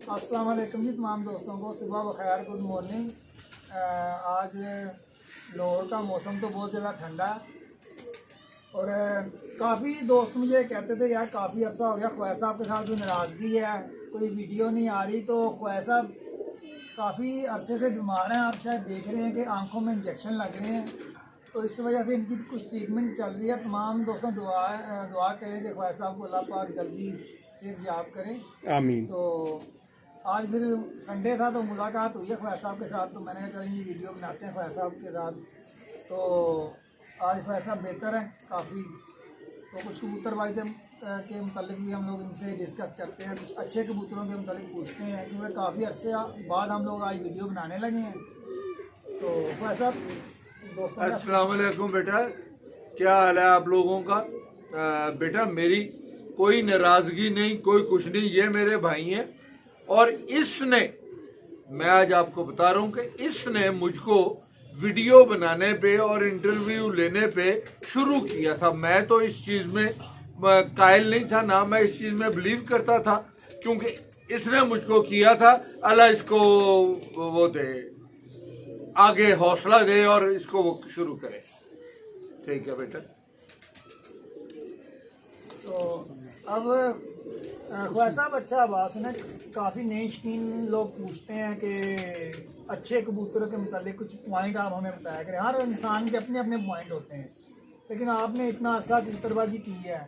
अस्सलाम वालेकुम जी तमाम दोस्तों को सुबह बखैर, गुड मॉर्निंग। आज लाहौर का मौसम तो बहुत ज़्यादा ठंडा है और काफ़ी दोस्त मुझे कहते थे यार काफ़ी अर्सा हो गया ख्वाजा साहब के साथ जो नाराज़गी है, कोई वीडियो नहीं आ रही। तो ख्वाजा साहब काफ़ी अरसे से बीमार हैं, आप शायद देख रहे हैं कि आंखों में इंजेक्शन लग रहे हैं, तो इस वजह से इनकी कुछ ट्रीटमेंट चल रही है। तमाम दोस्तों दुआ करें कि ख्वाजा साहब को अल्लाह पाक जल्दी सेहत याब करें, आमीन। तो आज फिर संडे था तो मुलाकात हुई है ख्वाजा साहब के साथ, तो मैंने कहा चलो ये वीडियो बनाते हैं ख्वाजा साहब के साथ। तो आज ख्वाजा साहब बेहतर हैं काफ़ी, तो कुछ कबूतरबाजी के मतलब भी हम लोग इनसे डिस्कस करते हैं, कुछ अच्छे कबूतरों के मतलब पूछते हैं, क्योंकि काफ़ी अरसे बाद हम लोग आज वीडियो बनाने लगे हैं। तो ख्वाजा साहब दोस्तों अस्सलाम वालेकुम बेटा, क्या हाल है आप लोगों का? बेटा मेरी कोई नाराज़गी नहीं, कोई कुछ नहीं, ये मेरे भाई हैं और इसने, मैं आज आपको बता रहा हूँ कि इसने मुझको वीडियो बनाने पे और इंटरव्यू लेने पे शुरू किया था। मैं तो इस चीज़ में कायल नहीं था, ना मैं इस चीज़ में बिलीव करता था, क्योंकि इसने मुझको किया था। अल्लाह इसको वो दे, आगे हौसला दे और इसको वो शुरू करे। ठीक है बेटा। तो अब ख्वाजा साहब अच्छा आवाज़ सुना, काफ़ी नए शौकीन लोग पूछते हैं कि अच्छे कबूतरों के मतलब कुछ पॉइंट आप हमें बताया करें। हर इंसान के अपने अपने पॉइंट होते हैं, लेकिन आपने इतना अर्सा कबूतरबाजी की है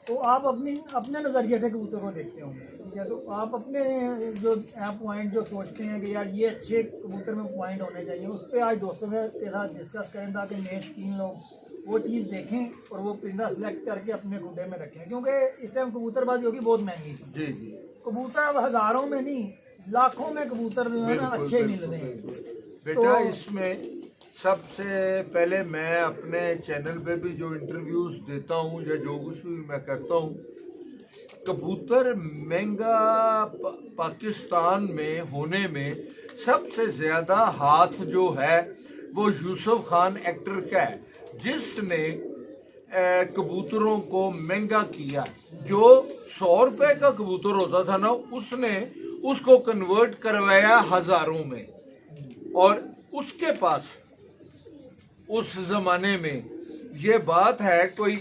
तो आप अपने नज़रिए से कबूतर को देखते होंगे, ठीक है? तो आप अपने जो पॉइंट जो सोचते हैं कि यार ये अच्छे कबूतर में पॉइंट होने चाहिए, उस पर आज दोस्तों के साथ डिस्कस करें ताकि नए शौकीन लोग वो चीज़ देखें और वो परिंदा सेलेक्ट करके अपने खुडे में रखें, क्योंकि इस टाइम कबूतरबाजी होगी बहुत महंगी। जी जी। कबूतर हज़ारों में नहीं, लाखों में कबूतर जो है ना अच्छे मिल रहे हैं। बेटा इसमें सबसे पहले मैं अपने चैनल पे भी जो इंटरव्यूज देता हूँ या जो कुछ भी मैं करता हूँ, कबूतर महंगा पाकिस्तान में होने में सबसे ज़्यादा हाथ जो है वो यूसुफ खान एक्टर का है, जिसने कबूतरों को महंगा किया। जो 100 रुपए का कबूतर होता था ना, उसने उसको कन्वर्ट करवाया हज़ारों में। और उसके पास उस ज़माने में, ये बात है कोई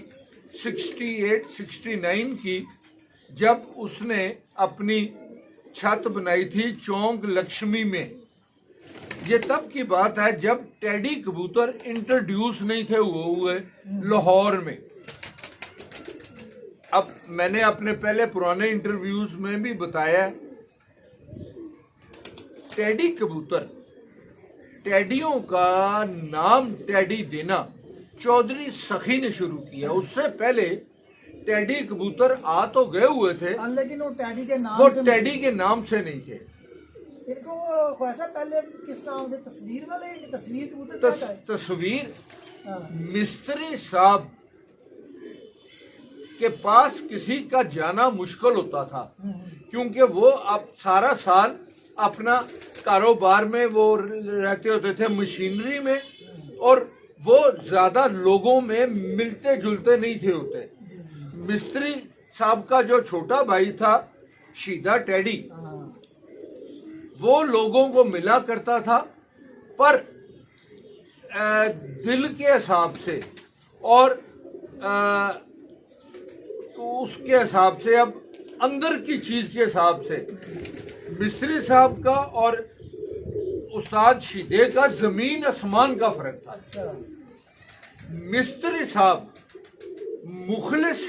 68-69 की, जब उसने अपनी छत बनाई थी चौंक लक्ष्मी में। ये तब की बात है जब टेडी कबूतर इंट्रोड्यूस नहीं थे हुए लाहौर में। अब मैंने अपने पहले पुराने इंटरव्यूज में भी बताया, टेडी कबूतर, टेडियों का नाम टेडी देना चौधरी सखी ने शुरू किया। उससे पहले टेडी कबूतर आ तो गए हुए थे, लेकिन वो टेडी के नाम से नहीं थे। इनको ख्वाजा पहले किस नाम से? तस्वीर वाले, तस्वीर कबूतर तस्वीर मिस्त्री साहब के पास किसी का जाना मुश्किल होता था, क्योंकि वो अब सारा साल अपना कारोबार में वो रहते होते थे, मशीनरी में, और वो ज्यादा लोगों में मिलते जुलते नहीं थे होते। मिस्त्री साहब का जो छोटा भाई था शीदा टेडी, वो लोगों को मिला करता था, पर दिल के हिसाब से और तो उसके हिसाब से, अब अंदर की चीज के हिसाब से मिस्त्री साहब का और उस्ताद शीदे का जमीन आसमान का फर्क था। अच्छा। मिस्त्री साहब मुखलिस,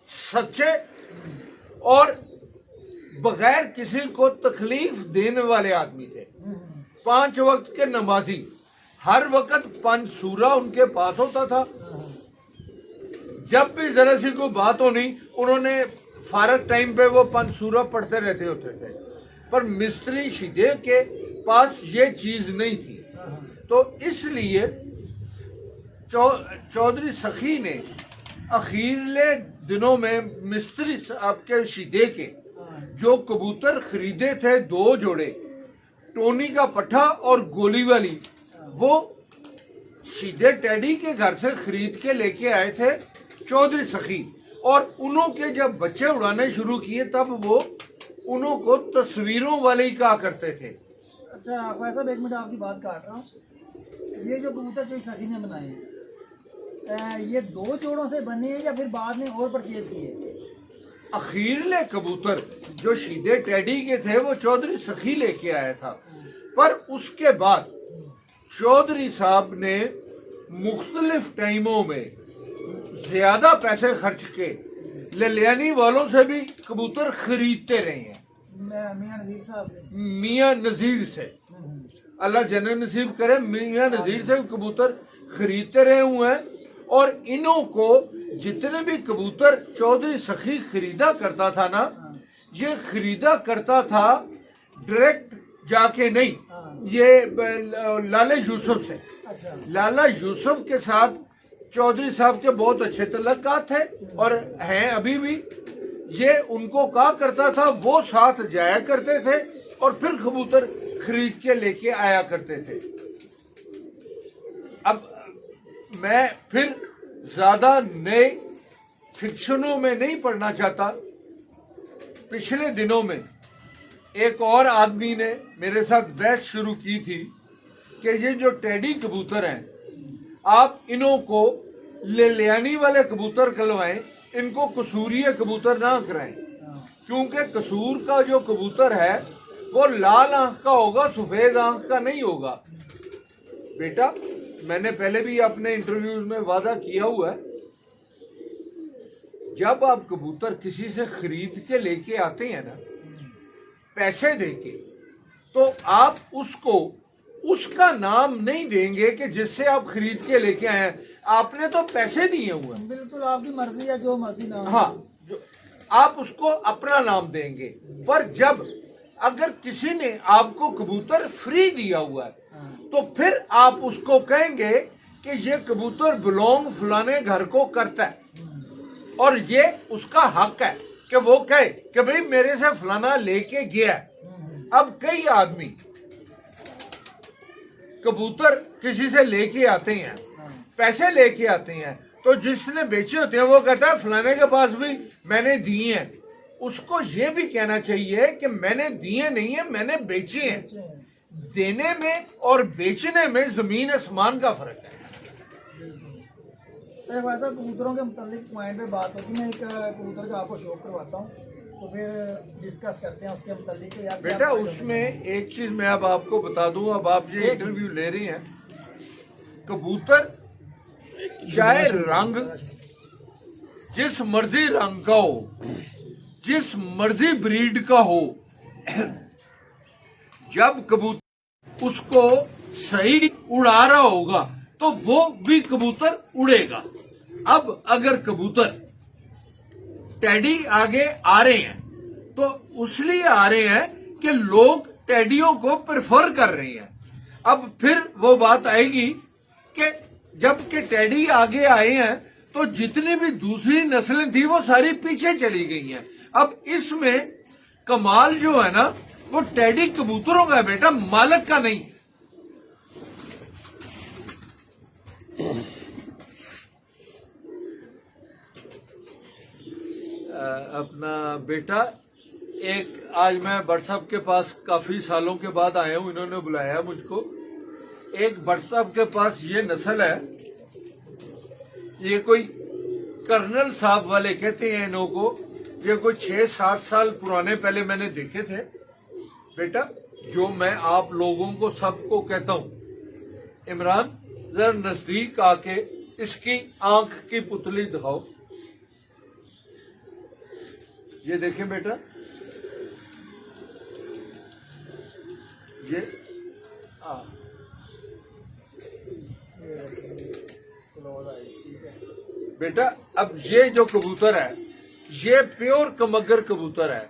सच्चे और बगैर किसी को तकलीफ देने वाले आदमी थे। 5 वक्त के नमाजी, हर वक्त 5 सूरा उनके पास होता था। जब भी जरा सी कोई बात होनी, उन्होंने फारग टाइम पे वो 5 सूरा पढ़ते रहते होते थे। पर मिस्त्री शीदे के पास ये चीज नहीं थी, तो इसलिए चौधरी सखी ने अखीरले दिनों में मिस्त्री साहब के शीदे के जो कबूतर खरीदे थे, 2 जोड़े, टोनी का पट्ठा और गोली वाली, वो शीदे टेडी के घर से खरीद के लेके आए थे चौधरी सखी। और उन्हों के जब बच्चे उड़ाने शुरू किए, तब वो उनको तस्वीरों वाले ही कहा करते थे। अच्छा ख्वाजा साहब, एक मिनट आपकी बात काट रहा हूँ। ये जो कबूतर जो सखी ने बनाए हैं, ये 2 जोड़ों से बने हैं या फिर बाद में और परचेज किए? अखीरले कबूतर जो शीदे टेडी के थे वो चौधरी सखी लेके आया था, पर उसके बाद चौधरी साहब ने मुख्तलिफ टाइमों में ज्यादा पैसे खर्च के ललियानी वालों से भी कबूतर खरीदते रहे हैं। मियां नजीर साहब से? मियां नजीर से, अल्लाह जन्नत नसीब करे, मियां नजीर से कबूतर खरीदते रहे हुए हैं। और इन्हों को जितने भी कबूतर चौधरी सखी खरीदा करता था ना, ये खरीदा करता था डायरेक्ट जाके नहीं, ये लाला यूसुफ से। अच्छा। लाला यूसुफ के साथ चौधरी साहब के बहुत अच्छे तल्लुकात थे और हैं अभी भी। ये उनको कहा करता था, वो साथ जाया करते थे और फिर कबूतर खरीद के लेके आया करते थे। अब मैं फिर ज्यादा नए फिक्शनों में नहीं पढ़ना चाहता। पिछले दिनों में एक और आदमी ने मेरे साथ बहस शुरू की थी कि ये जो टेडी कबूतर हैं, आप इन्हों को लेलियानी वाले कबूतर कलवाएं, इनको कसूरिया कबूतर ना कराएं, क्योंकि कसूर का जो कबूतर है वो लाल आंख का होगा, सफेद आंख का नहीं होगा। बेटा, मैंने पहले भी अपने इंटरव्यूज में वादा किया हुआ है, जब आप कबूतर किसी से खरीद के लेके आते हैं ना, पैसे देके, तो आप उसको उसका नाम नहीं देंगे कि जिससे आप खरीद के लेके आए हैं। आपने तो पैसे दिए हुए हैं। बिल्कुल आपकी मर्जी है, जो मर्जी नाम। हाँ, आप उसको अपना नाम देंगे। पर जब अगर किसी ने आपको कबूतर फ्री दिया हुआ है, तो फिर आप उसको कहेंगे कि ये कबूतर बिलोंग फलाने घर को करता है और ये उसका हक है कि वो कहे कि भाई मेरे से फलाना लेके गया है। अब कई आदमी कबूतर किसी से लेके आते हैं, पैसे लेके आते हैं, तो जिसने बेचे होते हैं वो कहता है फलाने के पास भी मैंने दिए हैं। उसको ये भी कहना चाहिए कि मैंने दिए नहीं है, मैंने बेचे हैं। देने में और बेचने में जमीन आसमान का फर्क है। तो वैसा कबूतरों के मुतालिक पॉइंट पे बात होगी। मैं एक कबूतर का आपको शौक करवाता हूँ, तो फिर डिस्कस करते हैं उसके मुतालिक। यार बेटा, उसमें एक चीज मैं अब आपको बता दूं, अब आप ये इंटरव्यू ले रही हैं, कबूतर चाहे रंग जिस मर्जी रंग का हो, जिस मर्जी ब्रीड का हो, जब कबूतर उसको सही उड़ा रहा होगा तो वो भी कबूतर उड़ेगा। अब अगर कबूतर टेडी आगे आ रहे हैं तो उसलिए आ रहे हैं कि लोग टेडियों को प्रेफर कर रहे हैं। अब फिर वो बात आएगी कि जब के टेडी आगे आए हैं तो जितनी भी दूसरी नस्लें थी वो सारी पीछे चली गई हैं। अब इसमें कमाल जो है ना, वो टेडी कबूतरों का है बेटा, मालिक का नहीं। अपना बेटा, एक आज मैं भट्ट साहब के पास काफी सालों के बाद आया हूं, इन्होंने बुलाया मुझको। एक भट्ट साहब के पास ये नस्ल है, ये कोई कर्नल साहब वाले कहते हैं इन्हों को, ये कोई 6-7 साल पुराने पहले मैंने देखे थे। बेटा, जो मैं आप लोगों को सबको कहता हूं, इमरान जरा नजदीक आके इसकी आंख की पुतली दिखाओ। ये देखें बेटा, ये बेटा, अब ये जो कबूतर है, ये प्योर कमगर कबूतर है।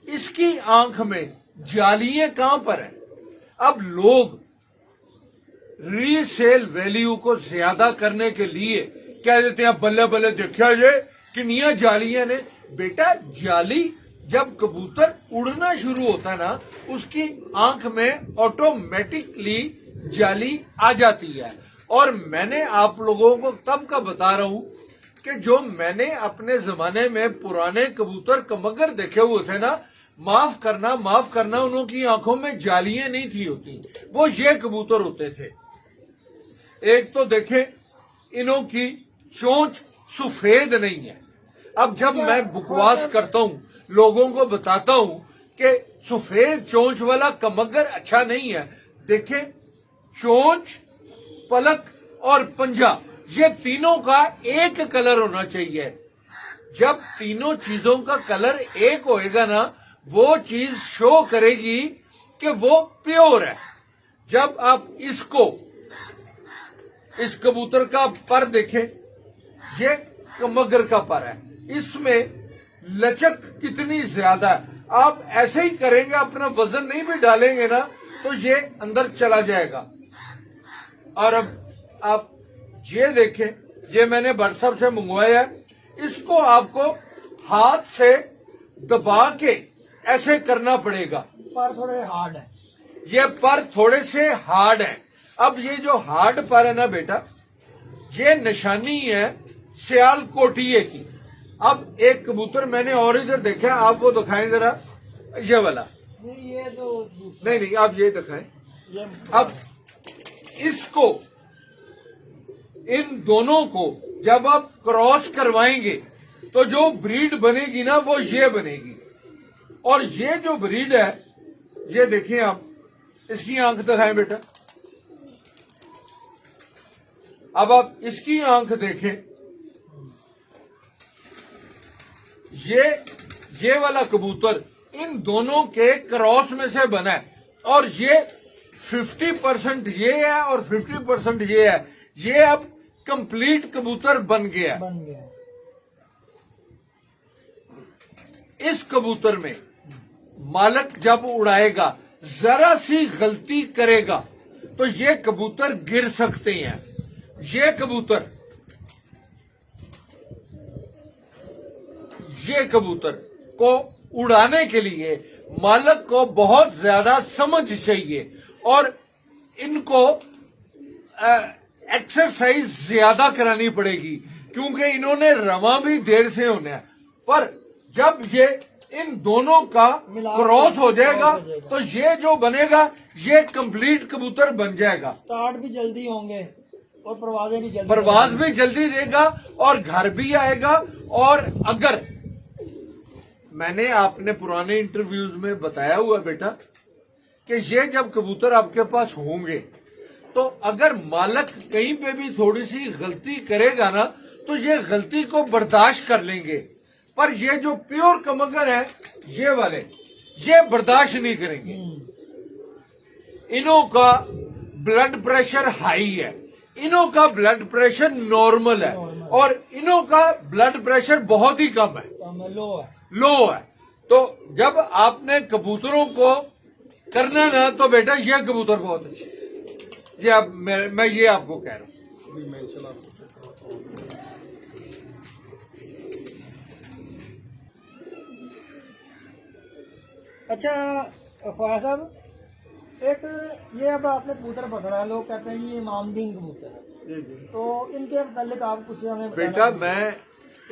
इसकी आंख में जालियां कहां पर है? अब लोग रीसेल वैल्यू को ज्यादा करने के लिए कह देते हैं बल्ले बल्ले देखा ये कितनी जालियां ने। बेटा, जाली जब कबूतर उड़ना शुरू होता है ना, उसकी आंख में ऑटोमेटिकली जाली आ जाती है। और मैंने आप लोगों को तब का बता रहा हूं कि जो मैंने अपने जमाने में पुराने कबूतर कमगर देखे हुए थे ना, माफ करना, उनकी आंखों में जालियां नहीं थी होती, वो ये कबूतर होते थे। एक तो देखें, इनों की चोंच सफेद नहीं है। अब जब मैं बकवास करता हूं, लोगों को बताता हूं कि सफेद चोंच वाला कमगर अच्छा नहीं है, देखें चोंच, पलक और पंजा, ये तीनों का एक कलर होना चाहिए। जब तीनों चीजों का कलर एक होएगा ना, वो चीज शो करेगी कि वो प्योर है। जब आप इस कबूतर का पर देखें, ये कमगर का पर है, इसमें लचक कितनी ज्यादा है। आप ऐसे ही करेंगे, अपना वजन नहीं भी डालेंगे ना, तो ये अंदर चला जाएगा। और अब आप ये देखें, ये मैंने व्हाट्सएप से मंगवाया है, इसको आपको हाथ से दबा के ऐसे करना पड़ेगा। पर थोड़े हार्ड है, ये पर थोड़े से हार्ड है। अब ये जो हार्ड पर है ना बेटा, ये निशानी है सियालकोटिये की। अब एक कबूतर मैंने और इधर देखा, आप वो दिखाएं जरा, ये वाला। ये तो नहीं, आप ये दिखाएं। ये अब इसको, इन दोनों को जब आप क्रॉस करवाएंगे तो जो ब्रीड बनेगी ना, वो ये बनेगी। और ये जो ब्रीड है, ये देखिए आप, इसकी आंख दिखाएं बेटा। अब आप इसकी आंख देखें, ये वाला कबूतर इन दोनों के क्रॉस में से बना है। और ये 50% ये है और 50% ये है। ये अब कंप्लीट कबूतर बन गया। इस कबूतर में मालक जब उड़ाएगा, जरा सी गलती करेगा तो ये कबूतर गिर सकते हैं। ये कबूतर को उड़ाने के लिए मालक को बहुत ज्यादा समझ चाहिए और इनको एक्सरसाइज ज्यादा करानी पड़ेगी, क्योंकि इन्होंने रवा भी देर से होना है। पर जब ये इन दोनों का क्रॉस हो जाएगा तो ये जो बनेगा, ये कंप्लीट कबूतर बन जाएगा। स्टार्ट भी जल्दी होंगे और परवाज भी जल्दी देगा और घर भी आएगा। और अगर मैंने आपने पुराने इंटरव्यूज में बताया हुआ बेटा कि ये जब कबूतर आपके पास होंगे, तो अगर मालक कहीं पे भी थोड़ी सी गलती करेगा ना, तो ये गलती को बर्दाश्त कर लेंगे। पर ये जो प्योर कमगर है, ये वाले, ये बर्दाश्त नहीं करेंगे। इनों का ब्लड प्रेशर हाई है, इनों का ब्लड प्रेशर नॉर्मल है और इनों का ब्लड प्रेशर बहुत ही कम है, लो है। तो जब आपने कबूतरों को करना ना, तो बेटा ये कबूतर बहुत अच्छे, ये अब मैं ये आपको कह रहा हूं। अच्छा ख्वाजा साहब, एक ये अब आपने कबूतर पकड़ा, लोग कहते हैं ये मामदीन कबूतर है, तो इनके मतलब आप कुछ हमें बेटा, मैं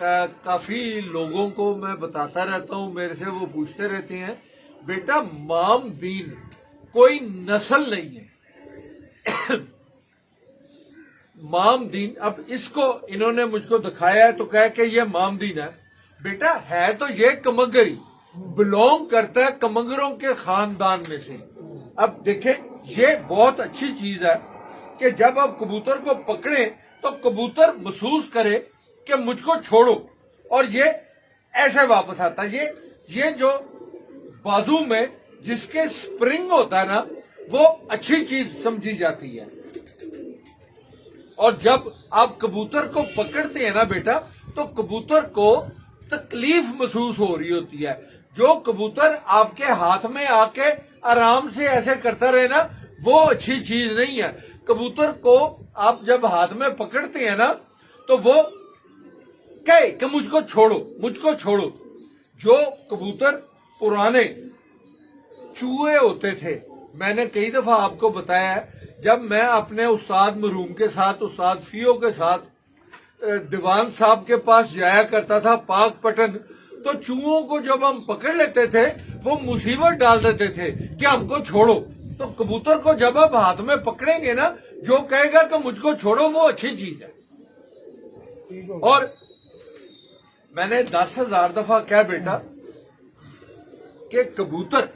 काफी लोगों को मैं बताता रहता हूँ, मेरे से वो पूछते रहते हैं, बेटा मामदीन कोई नस्ल नहीं है। मामदीन, अब इसको इन्होंने मुझको दिखाया है तो कह के ये मामदीन है। बेटा है तो ये कमगरी, बिलोंग करता है कमगरों के खानदान में से। अब देखें, ये बहुत अच्छी चीज है कि जब आप कबूतर को पकड़े तो कबूतर महसूस करे कि मुझको छोड़ो, और ये ऐसे वापस आता है। ये जो बाजू में जिसके स्प्रिंग होता है ना, वो अच्छी चीज समझी जाती है। और जब आप कबूतर को पकड़ते हैं ना बेटा, तो कबूतर को तकलीफ महसूस हो रही होती है। जो कबूतर आपके हाथ में आके आराम से ऐसे करता रहे ना, वो अच्छी चीज नहीं है। कबूतर को आप जब हाथ में पकड़ते हैं ना, तो वो कहे कि मुझको छोड़ो। जो कबूतर पुराने चूहे होते थे, मैंने कई दफा आपको बताया है, जब मैं अपने उस्ताद मरहूम के साथ, उस्ताद फियो के साथ दीवान साहब के पास जाया करता था पाक पटन, तो चूहों को जब हम पकड़ लेते थे वो मुसीबत डाल देते थे कि हमको छोड़ो। तो कबूतर को जब आप हाथ में पकड़ेंगे ना, जो कहेगा कि मुझको छोड़ो, वो अच्छी चीज है। ठीक हो और मैंने 10,000 दफा क्या बेटा कि कबूतर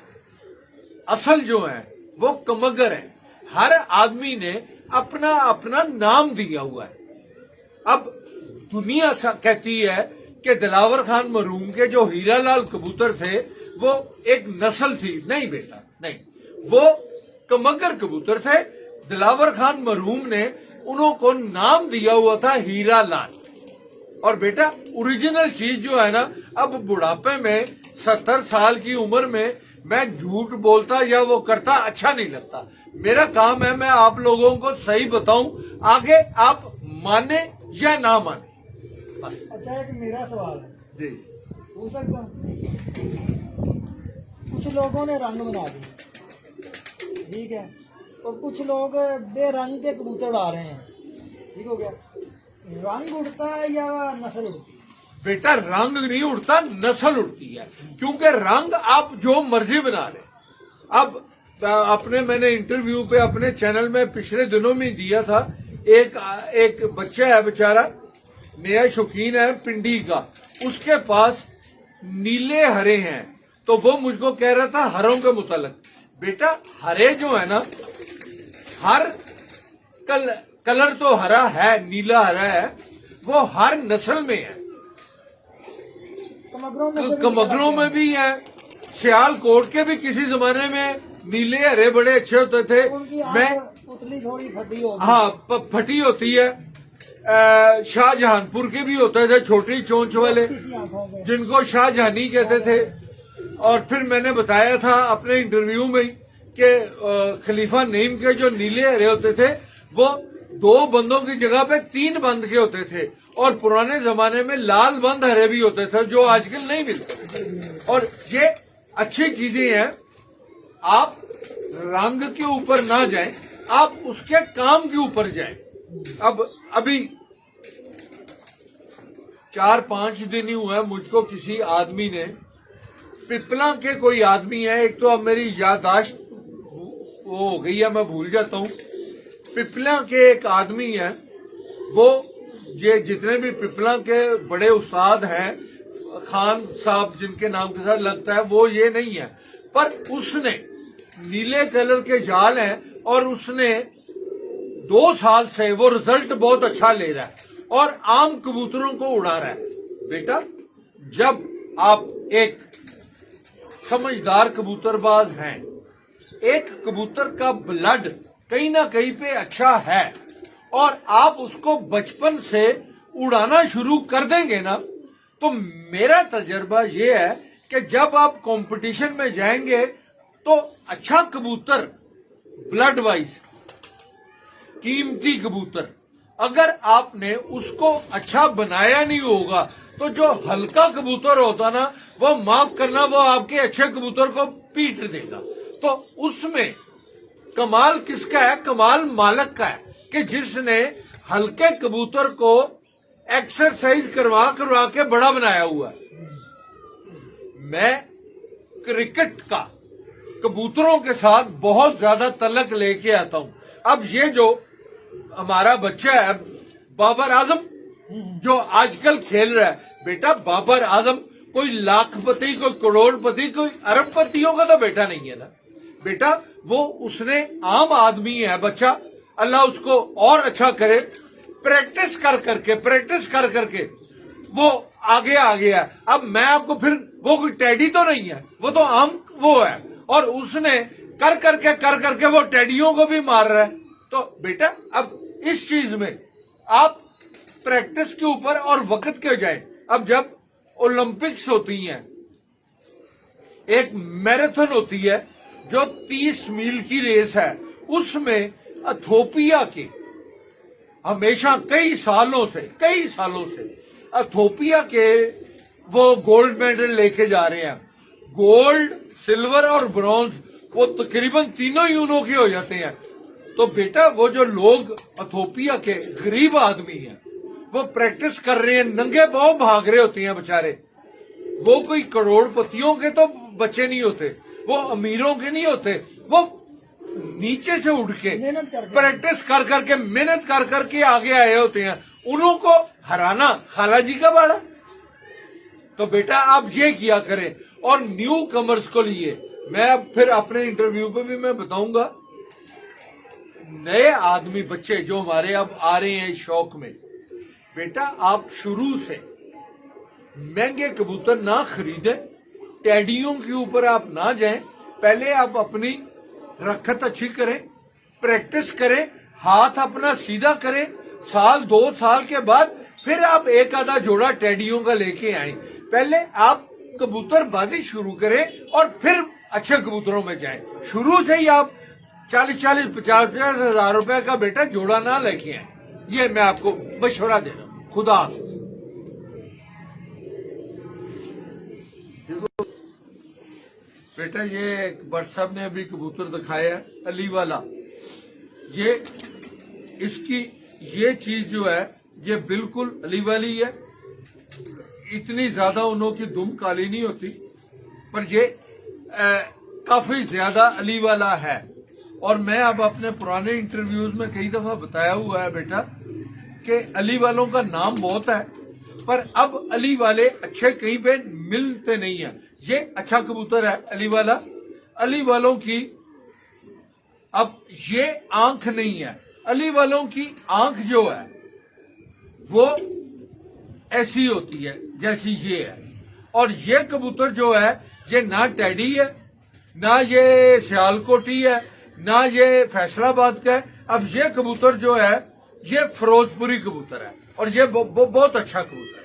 असल जो है वो कमगर है। हर आदमी ने अपना अपना नाम दिया हुआ है। अब दुनिया कहती है कि दिलावर खान मरूम के जो हीरालाल कबूतर थे वो एक नस्ल थी। नहीं बेटा, नहीं, वो कमगर कबूतर थे। दिलावर खान मरूम ने उनको नाम दिया हुआ था हीरालाल। और बेटा ओरिजिनल चीज जो है ना, अब बुढ़ापे में 70 साल की उम्र में मैं झूठ बोलता या वो करता अच्छा नहीं लगता। मेरा काम है मैं आप लोगों को सही बताऊं, आगे आप माने या ना माने। अच्छा, एक मेरा सवाल है, जी पूछ सकता हूँ? कुछ लोगों ने रंग बना दिए, ठीक है, और कुछ लोग बेरंग के कबूतर उड़ा रहे हैं, ठीक हो गया। रंग उड़ता है या नस्ल उड़ती है? बेटा रंग नहीं उड़ता, नस्ल उड़ती है। क्योंकि रंग आप जो मर्जी बना ले। अब अपने मैंने इंटरव्यू पे अपने चैनल में पिछले दिनों में दिया था, एक बच्चा है बेचारा, नया शौकीन है पिंडी का, उसके पास नीले हरे हैं। तो वो मुझको कह रहा था हरों के मुतालिक। बेटा हरे जो है ना, हर कलर तो हरा है, नीला हरा है, वो हर नस्ल में है। कमगरों में भी है, सियालकोट के भी किसी जमाने में नीले हरे बड़े अच्छे होते थे। मैं पुतली थोड़ी फटी होगी, हाँ फटी होती है। शाहजहानपुर के भी होते थे छोटी चोंच वाले, जिनको शाहजहानी कहते थे। और फिर मैंने बताया था अपने इंटरव्यू में कि खलीफा नईम के जो नीले हरे होते थे वो 2 बंदों की जगह पे 3 बंद के होते थे। और पुराने जमाने में लाल बंद हरे भी होते थे जो आजकल नहीं मिलते। और ये अच्छी चीजें हैं। आप रंग के ऊपर ना जाएं, आप उसके काम के ऊपर जाएं। अब अभी 4-5 दिन ही हुआ है मुझको किसी आदमी ने, पिपला के कोई आदमी है, एक तो अब मेरी याददाश्त वो हो गई है, मैं भूल जाता हूं। पिपला के एक आदमी है, वो ये जितने भी पिपला के बड़े उस्ताद हैं, खान साहब जिनके नाम के साथ लगता है, वो ये नहीं है, पर उसने नीले कलर के जाल हैं और उसने 2 साल से वो रिजल्ट बहुत अच्छा ले रहा है और आम कबूतरों को उड़ा रहा है। बेटा जब आप एक समझदार कबूतरबाज हैं, एक कबूतर का ब्लड कहीं ना कहीं पे अच्छा है और आप उसको बचपन से उड़ाना शुरू कर देंगे ना, तो मेरा तजर्बा ये है कि जब आप कंपटीशन में जाएंगे तो अच्छा कबूतर, ब्लड वाइज कीमती कबूतर, अगर आपने उसको अच्छा बनाया नहीं होगा तो जो हल्का कबूतर होता ना, वो माफ करना, वो आपके अच्छे कबूतर को पीट देगा। तो उसमें कमाल किसका है? कमाल मालिक का है कि जिसने हल्के कबूतर को एक्सरसाइज करवा करवा के बड़ा बनाया हुआ है। मैं क्रिकेट का कबूतरों के साथ बहुत ज्यादा तलक लेके आता हूं। अब ये जो हमारा बच्चा है बाबर आजम, जो आजकल खेल रहा है, बेटा बाबर आजम कोई लाखपति, कोई करोड़पति, कोई अरबपतियों का तो बेटा नहीं है ना। बेटा वो उसने आम आदमी है बच्चा, अल्लाह उसको और अच्छा करे, प्रैक्टिस कर करके वो आगे आ गया। अब मैं आपको फिर, वो कोई टेडी तो नहीं है, वो तो आम वो है, और उसने कर करके वो टेडियों को भी मार रहा है। तो बेटा अब इस चीज में आप प्रैक्टिस के ऊपर और वक्त के जाए। अब जब ओलंपिक्स होती हैं, एक मैराथन होती है जो 30 मील की रेस है, उसमें इथियोपिया के हमेशा कई सालों से इथियोपिया के वो गोल्ड मेडल लेके जा रहे हैं। गोल्ड, सिल्वर और ब्रॉन्ज वो तकरीबन तीनों ही उन्हों के हो जाते हैं। तो बेटा वो जो लोग इथियोपिया के गरीब आदमी हैं, वो प्रैक्टिस कर रहे हैं, नंगे पांव भाग रहे होते हैं बेचारे। वो कोई करोड़पतियों के तो बच्चे नहीं होते, वो अमीरों के नहीं होते, वो नीचे से उठ के मेहनत करके प्रैक्टिस कर करके मेहनत कर करके आगे आए होते हैं। उन्हों को हराना खाला जी का बाड़ा। तो बेटा आप ये किया करें। और न्यू कमर्स को लिए मैं अब फिर अपने इंटरव्यू पे भी मैं बताऊंगा, नए आदमी बच्चे जो हमारे अब आ रहे हैं शौक में, बेटा आप शुरू से महंगे कबूतर ना खरीदें, टैडियों के ऊपर आप ना जाएं। पहले आप अपनी रखत अच्छी करें, प्रैक्टिस करें, हाथ अपना सीधा करें। साल 2 साल के बाद फिर आप एक आधा जोड़ा टैडियों का लेके आए। पहले आप कबूतरबाजी शुरू करें और फिर अच्छे कबूतरों में जाएं। शुरू से ही आप 40-40, 50-50 हजार रुपए का बेटा जोड़ा ना लेके आए। ये मैं आपको मशवरा दे रहा हूं। खुदा हाफिज। बेटा ये भट्ट साहब ने अभी कबूतर दिखाया है, अली वाला। ये इसकी ये चीज जो है ये बिल्कुल अली वाली है। इतनी ज्यादा उन्हों की दुम काली नहीं होती, पर ये काफी ज्यादा अली वाला है। और मैं अब अपने पुराने इंटरव्यूज में कई दफा बताया हुआ है बेटा कि अली वालों का नाम बहुत है, पर अब अली वाले अच्छे कहीं पे मिलते नहीं है। ये अच्छा कबूतर है अली वाला। अली वालों की अब ये आंख नहीं है, अली वालों की आंख जो है वो ऐसी होती है जैसी ये है। और ये कबूतर जो है ये ना टैडी है, ना ये सियालकोटी है, ना ये फैसलाबाद का है। अब ये कबूतर जो है ये फिरोजपुरी कबूतर है और ये बहुत अच्छा कबूतर है।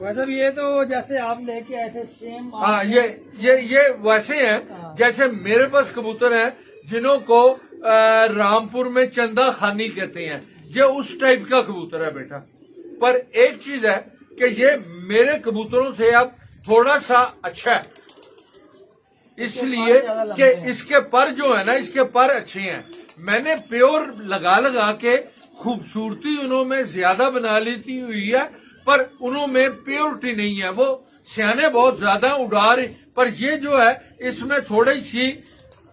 वैसे ये तो जैसे आप लेके आए थे सेम। हाँ, ये वैसे हैं जैसे मेरे पास कबूतर हैं जिन्हों को रामपुर में चंदा खानी कहते हैं। ये उस टाइप का कबूतर है बेटा। पर एक चीज है कि ये मेरे कबूतरों से अब थोड़ा सा अच्छा है, इसलिए कि इसके पर जो है ना, इसके पर अच्छे हैं। मैंने प्योर लगा लगा के खूबसूरती उन्होंने ज्यादा बना लेती हुई है, पर उन्होंने प्योरिटी नहीं है। वो सियाने बहुत ज्यादा उड़ा रहे, पर ये जो है इसमें थोड़ी सी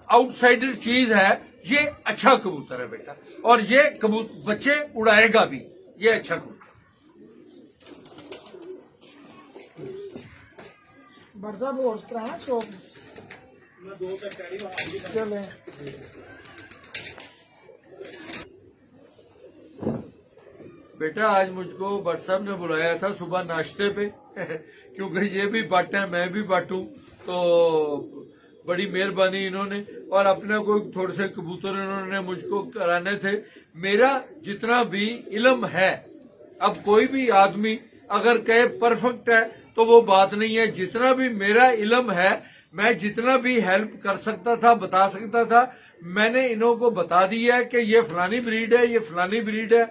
आउटसाइडर चीज है। ये अच्छा कबूतर है बेटा और ये कबूतर बच्चे उड़ाएगा भी। ये अच्छा कबूतर। बरसा बोर्ड कराना शौक चले। बेटा आज मुझको भट्ट साहब ने बुलाया था सुबह नाश्ते पे क्योंकि ये भी बांटे हैं, मैं भी बांटूं, तो बड़ी मेहरबानी इन्होंने। और अपने को थोड़े से कबूतर इन्होंने मुझको कराने थे। मेरा जितना भी इल्म है, अब कोई भी आदमी अगर कहे परफेक्ट है तो वो बात नहीं है। जितना भी मेरा इल्म है, मैं जितना भी हेल्प कर सकता था, बता सकता था, मैंने इन्हों को बता दिया है कि ये फलानी ब्रीड है, ये फलानी ब्रीड है।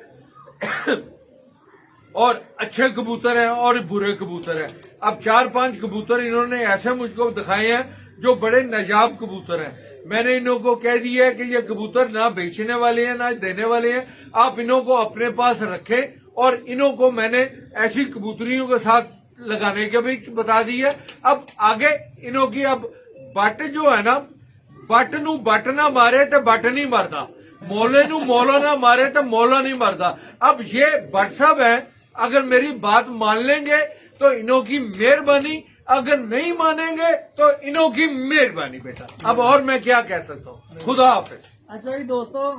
और अच्छे कबूतर हैं और बुरे कबूतर हैं। अब 4-5 कबूतर इन्होंने ऐसे मुझको दिखाए हैं जो बड़े नायाब कबूतर हैं। मैंने इन्हों को कह दिया है कि ये कबूतर ना बेचने वाले हैं ना देने वाले हैं, आप इन्हों को अपने पास रखें। और इन्हों को मैंने ऐसी कबूतरियों के साथ लगाने के भी बता दी है। अब आगे इन्हों की अब बट जो है ना, बट नू बट ना मारे तो बट नहीं मरदा, मौले नू मौला ना मारे तो मौला नहीं मरदा। अब ये भट्ट साहब है, अगर मेरी बात मान लेंगे तो इन्हों की मेहरबानी, अगर नहीं मानेंगे तो इन्हों की मेहरबानी बेटा। अब और मैं क्या कह सकता हूँ। खुदा हाफिज। अच्छा जी दोस्तों,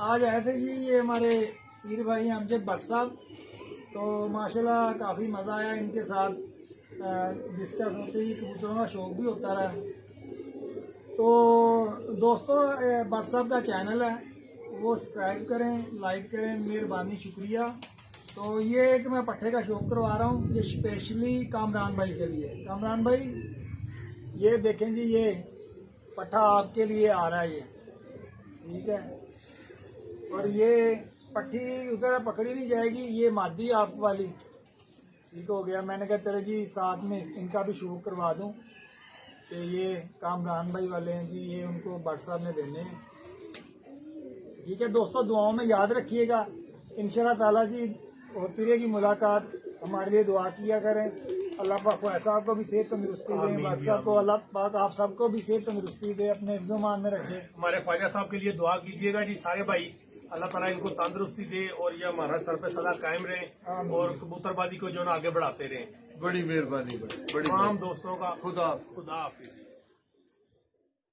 आज आए थे जी ये हमारे पीर भाई अमजद भट्ट साहब। तो माशाल्लाह काफ़ी मज़ा आया इनके साथ, जिसका होते ही कबूतरों का शौक भी होता रहा। तो दोस्तों, भट्ट साहब का चैनल है, वो सब्सक्राइब करें, लाइक करें, मेहरबानी, शुक्रिया। तो ये एक मैं पट्टे का शौक करवा रहा हूँ, ये स्पेशली कामरान भाई के लिए। कामरान भाई ये देखें जी, ये पट्टा आपके लिए आ रहा है, ये ठीक है। और ये पट्टी उधर पकड़ी नहीं जाएगी, ये मादी आप वाली, ठीक हो गया। मैंने कहा चले जी साथ में इनका भी शौक करवा दूं कि ये कामरान भाई वाले हैं जी, ये उनको भट्ट साहब ने देने हैं, ठीक है। दोस्तों दुआओं में याद रखिएगा, इंशाल्लाह ताला जी होती रहेगी मुलाकात। हमारे लिए दुआ किया करें। अल्लाह पाक ख्वाजा साहब को भी सेहत तंदुरुस्ती दे, बादशाह को अल्लाह पाक आप सबको भी सेहत तंदुरुस्ती दे, अपने हिफ्ज़-ओ-मान में रखे। हमारे ख्वाजा साहब के लिए दुआ कीजिएगा जी सारे भाई, अल्लाह ताला इनको तंदुरुस्ती दे और ये हमारा सर पे सदा कायम रहे और कबूतरबाजी को जो ना आगे बढ़ाते रहे। बड़ी मेहरबानी, बड़ी तमाम दोस्तों का खुदा खुदा हाफिज।